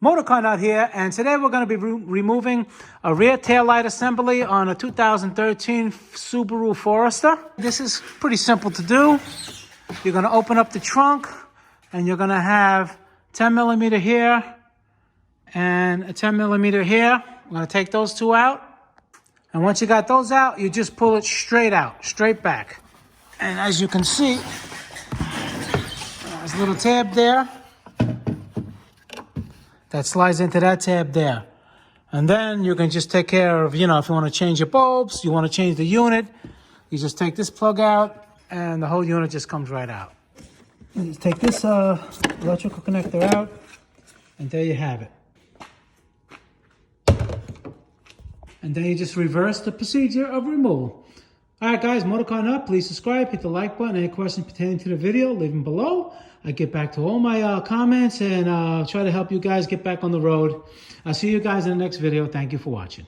MotorCarNut here, and today we're going to be removing a rear taillight assembly on a 2013 Subaru Forester. This is pretty simple to do. You're going to open up the trunk, and you're going to have 10 millimeter here and a 10 millimeter here. We're going to take those two out, and once you got those out, you just pull it straight out, straight back. And as you can see, there's a little tab there that slides into that tab there. And then you can just take care of, if you want to change your bulbs, you want to change the unit, you just take this plug out and the whole unit just comes right out. You just take this electrical connector out, and there you have it. And then you just reverse the procedure of removal. All right, guys, MotorCarNut, please subscribe, hit the like button. Any questions pertaining to the video, leave them below. I get back to all my comments and try to help you guys get back on the road. I'll see you guys in the next video. Thank you for watching.